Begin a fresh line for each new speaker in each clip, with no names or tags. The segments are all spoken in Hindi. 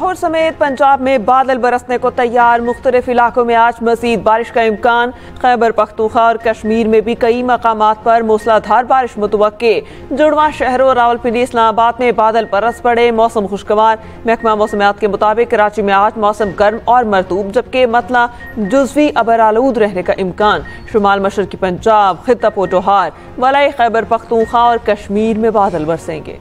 लाहौर समेत पंजाब में बादल बरसने को तैयार। मुख्तलिफ इलाकों में आज मजीद बारिश का इम्कान। खैबर पख्तूनख्वा और कश्मीर में भी कई मकामात पर मूसलाधार बारिश मुतवक्के। जुड़वा शहरों रावलपिंडी इस्लामाबाद में बादल बरस पड़े। मौसम खुशगवार। महकमा मौसमियात के मुताबिक कराची में आज मौसम गर्म और मरतूब, जबकि मतला जुज़वी अबरालूद रहने का इम्कान। शुमाल मशरकी पंजाब, खित्ता पोटोहार, वलाई खैबर पख्तूनख्वा और कश्मीर में बादल बरसेंगे।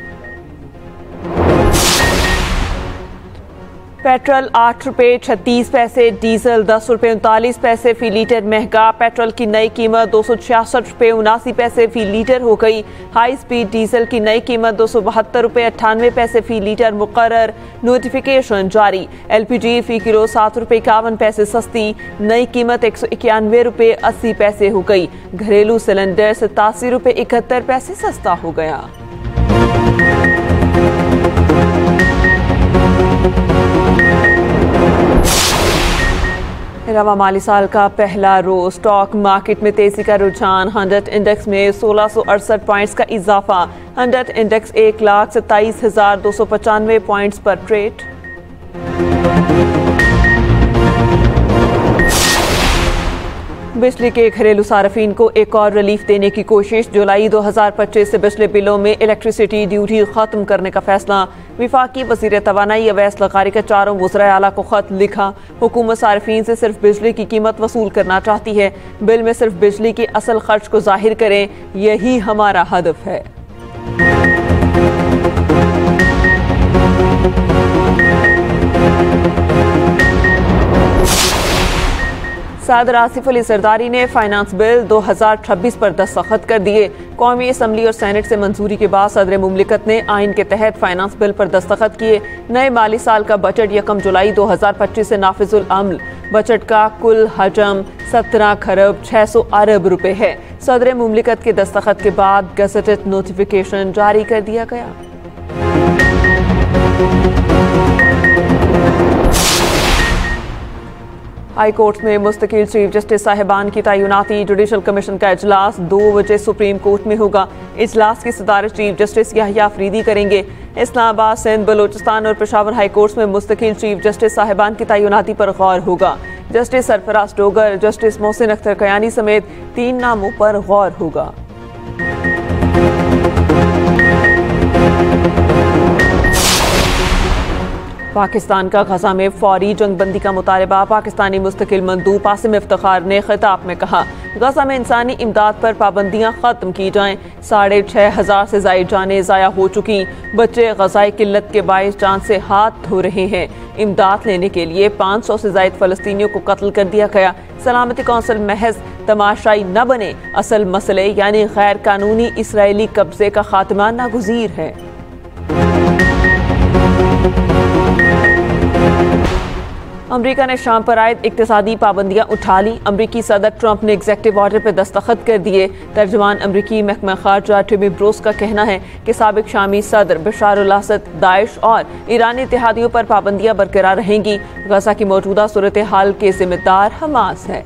पेट्रोल 8 रुपये 36 पैसे, डीजल 10 रुपये 39 पैसे फी लीटर महंगा। पेट्रोल की नई कीमत 266 रुपये 79 पैसे फी लीटर हो गई। हाई स्पीड डीजल की नई कीमत 272 रुपये 98 पैसे फी लीटर मुकर्रर। नोटिफिकेशन जारी। LPG फी किलो 7 रुपये 51 पैसे सस्ती, नई कीमत 191 रुपये 80 पैसे हो गई। घरेलू सिलेंडर 87 रुपये 71 पैसे सस्ता हो गया। रवा माली साल का पहला रोज स्टॉक मार्केट में तेजी का रुझान। 100 इंडेक्स में 1668 पॉइंट्स का इजाफा। 100 इंडेक्स 1,27,295 पॉइंट्स पर ट्रेड। बिजली के घरेलू सार्फिन को एक और रिलीफ देने की कोशिश। जुलाई 2025 से बिजली बिलों में इलेक्ट्रिसिटी ड्यूटी खत्म करने का फैसला। विफाकी वज़ीर तवानाई अवैस लगारी का चारों वज़राए आला को खत लिखा। हुकूमत सार्फिन से सिर्फ बिजली की कीमत वसूल करना चाहती है। बिल में सिर्फ बिजली की असल खर्च को जाहिर करें, यही हमारा हदफ है। सदर आसिफ अली जरदारी ने फाइनेंस बिल 2026 पर दस्तखत कर दिए। कौमी असम्बली और सेनेट से मंजूरी के बाद सदर मुमलिकत ने आइन के तहत फाइनेंस बिल पर दस्तखत किए। नए माली साल का बजट 1 जुलाई 2025 से नाफिजुल अमल। बजट का कुल हजम 17 खरब 600 अरब रुपए है। सदर मुमलिकत के दस्तखत के बाद गजटेड नोटिफिकेशन जारी कर दिया गया। हाई कोर्ट में मुस्तकिल चीफ जस्टिस साहिबान की तैनाती। जुडिशल कमीशन का इजलास 2 बजे सुप्रीम कोर्ट में होगा। इजलास की सदारत चीफ जस्टिस याहिया अफरीदी करेंगे। इस्लामाबाद, सिंध, बलोचिस्तान और पेशावर हाई कोर्ट में मुस्तकिल चीफ जस्टिस साहिबान की तैनाती पर गौर होगा। जस्टिस सरफराज डोगर, जस्टिस मोहसिन अख्तर कयानी समेत 3 नामों पर गौर होगा। पाकिस्तान का गजा में फौरी जंगबंदी का मुतालबा। पाकिस्तानी मुस्तकिल मंदूब आसिम इफ्तिखार ने खिताब में कहा, गजा में इंसानी इमदाद पर पाबंदियां खत्म की जाएं। 6,500 से ज़ायद जानें ज़ाया हो चुकी। बच्चे गजाई किल्लत के बाइस जान से हाथ धो रहे हैं। इमदाद लेने के लिए 500 से ज़ायद फ़लस्तीनियों को कत्ल कर दिया गया। सलामती कौंसिल महज तमाशाई न बने, असल मसले यानी गैर कानूनी इसराइली कब्जे का खात्मा नागुज़ीर है। अमरीका ने शाम पर आयद इक्तिसादी पाबंदियां उठा ली। अमरीकी सदर ट्रंप ने एग्जेक्टिव ऑर्डर पर दस्तखत कर दिए। तर्जुमान अमरीकी महकमा खारजा टिमी ब्रोस का कहना है कि साबिक शामी सदर बशार अल असद, दाइश और ईरानी इत्तेहादियों पर पाबंदियां बरकरार रहेंगी। गजा की मौजूदा सूरत हाल के जिम्मेदार हमास है।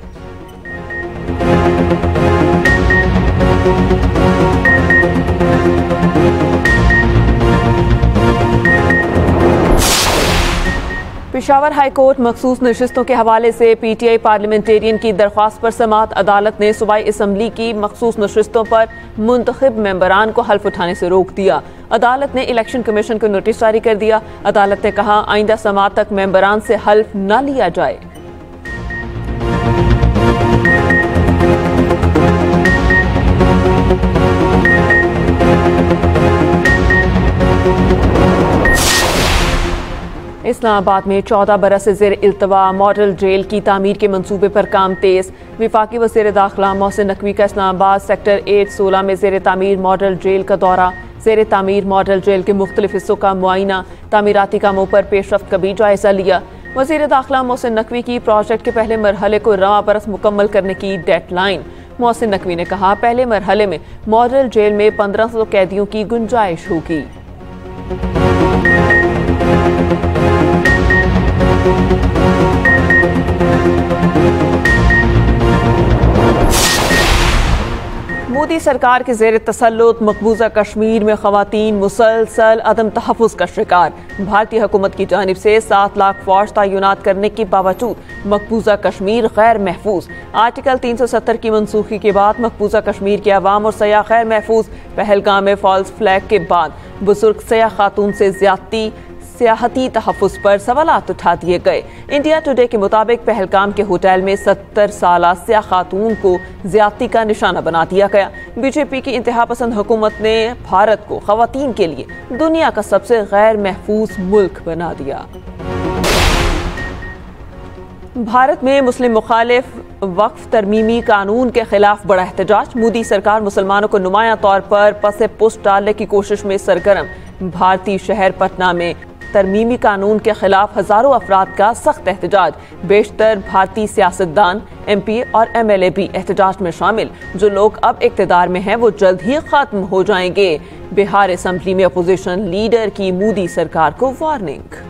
पेशावर हाई कोर्ट मखसूस नशिस्तों के हवाले से PTI पार्लियामेंटेरियन की दरख्वास्त पर समाअत अदालत ने सूबाई असम्बली की मखसूस नशिस्तों पर मुंतखब मेंबरान को हल्फ उठाने से रोक दिया। अदालत ने इलेक्शन कमीशन को नोटिस जारी कर दिया। अदालत ने कहा, आइंदा समाअत तक मेंबरान से हल्फ न लिया जाए। इस्लामाबाद में 14 बरस से ज़ेर इल्तवा मॉडल जेल की तामीर के मंसूबे पर काम तेज। विफाकी वज़ीर दाखिला मोहसिन नकवी का इस्लामाबाद सेक्टर 8-16 में ज़ेर तामीर मॉडल जेल का दौरा। ज़ेर तामीर मॉडल जेल के मुख्तलिफ हिस्सों का मुआयना, तामीराती कामों पर पेशरफ्त का भी जायजा लिया। वज़ीर दाखिला मोहसिन नकवी की प्रोजेक्ट के पहले मरहले को रवां बरस मुकम्मल करने की डेडलाइन। मोहसिन नकवी ने कहा, पहले मरहले में मॉडल जेल में 1500 कैदियों की गुंजाइश होगी। मोदी सरकार के जेर तसल्लुत मकबूजा कश्मीर में खवातीन मुसलसल अदम तहफ़्फ़ुज़ का शिकार। भारतीय हुकूमत की जानिब से 7 लाख फौज तैनात करने के बावजूद मकबूजा कश्मीर गैर महफूज। आर्टिकल 370 की मनसूखी के बाद मकबूजा कश्मीर के अवाम और सयाह गैर महफूज। पहलगाम में फॉल्स फ्लैग के बाद बुजुर्ग सयाह खातून से ज्यादती सियाहती तहफ़्फ़ुज़ पर सवालात उठा दिए गए। इंडिया टुडे के मुताबिक पहलगाम के होटल में 70 साला सयाह खातून को ज्यादती का निशाना बना दिया गया। बीजेपी की इंतहा पसंद हुकूमत ने भारत को खवातीन के लिए दुनिया का सबसे गैर महफूज मुल्क बना दिया। भारत में मुस्लिम मुखालिफ वक्फ तरमीमी कानून के खिलाफ बड़ा एहतजाज। मोदी सरकार मुसलमानों को नुमाया तौर पर पसे पुष्ट डालने की कोशिश में सरगर्म। भारतीय शहर पटना में तरमीमी कानून के खिलाफ हजारों अफराद का सख्त एहतजाज। बेशतर भारतीय सियासतदान, MP और MLA भी एहतजाज में शामिल। जो लोग अब इक़्तिदार में हैं वो जल्द ही खत्म हो जाएंगे। बिहार असेंबली में अपोजिशन लीडर की मोदी सरकार को वार्निंग।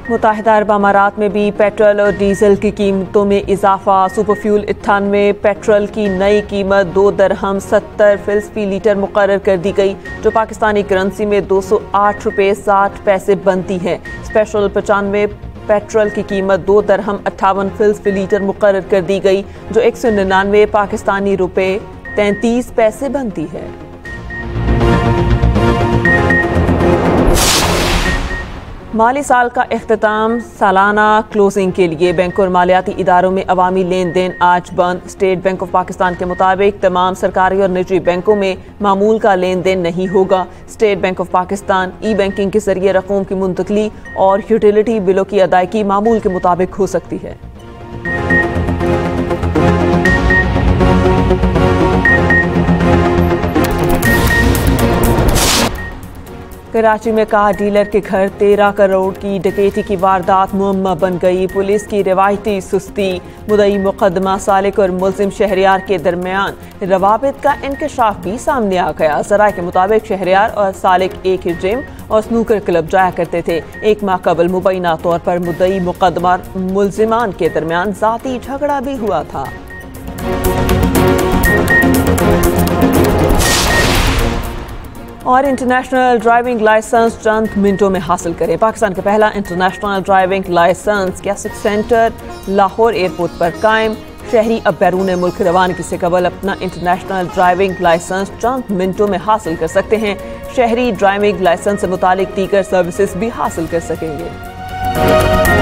मुत्तहिदा अरब अमारात में भी पेट्रोल और डीजल की कीमतों में इजाफा। सुपर फ्यूल 98 पेट्रोल की नई कीमत 2 दरहम 70 फी लीटर मुकर्रर कर दी गई, जो पाकिस्तानी करेंसी में 208 रुपये 60 पैसे बनती है। स्पेशल 95 पेट्रोल की कीमत 2 दरहम 58 फी लीटर मुकर्रर कर दी गई, जो 199 पाकिस्तानी रुपये 33 पैसे बनती है। माली साल का इख्तिताम सालाना क्लोजिंग के लिए बैंकों और मालियाती इदारों में अवामी लेन देन आज बंद। स्टेट बैंक ऑफ पाकिस्तान के मुताबिक तमाम सरकारी और निजी बैंकों में मामूल का लेन देन नहीं होगा। State bank of Pakistan e-banking के जरिए रकूम की मुंतकली और यूटिलिटी बिलों की अदायगी मामूल के मुताबिक हो सकती है। कराची में कार डीलर के घर 13 करोड़ की डकैती की वारदात मुअम्मा बन गई। पुलिस की रिवायती सुस्ती, मुदई मुकदमा सालिक और मुल्जिम शहरियार के दरमियान रवाबित का इंकशाफ भी सामने आ गया। जराये के मुताबिक शहरियार और सालिक एक ही जिम और स्नूकर क्लब जाया करते थे। 1 माह कबल मुबैना तौर पर मुदई मुकदमा मुल्जिमान के दरमियान जाती झगड़ा भी हुआ था। और इंटरनेशनल ड्राइविंग लाइसेंस चंद मिनटों में हासिल करें। पाकिस्तान का पहला इंटरनेशनल ड्राइविंग लाइसेंस कैसेट सेंटर लाहौर एयरपोर्ट पर कायम। शहरी अब बैरून मुल्क रवानगी से कबल अपना इंटरनेशनल ड्राइविंग लाइसेंस चंद मिनटों में हासिल कर सकते हैं। शहरी ड्राइविंग लाइसेंस से मुतालिक दीगर सर्विसेज भी हासिल कर सकेंगे।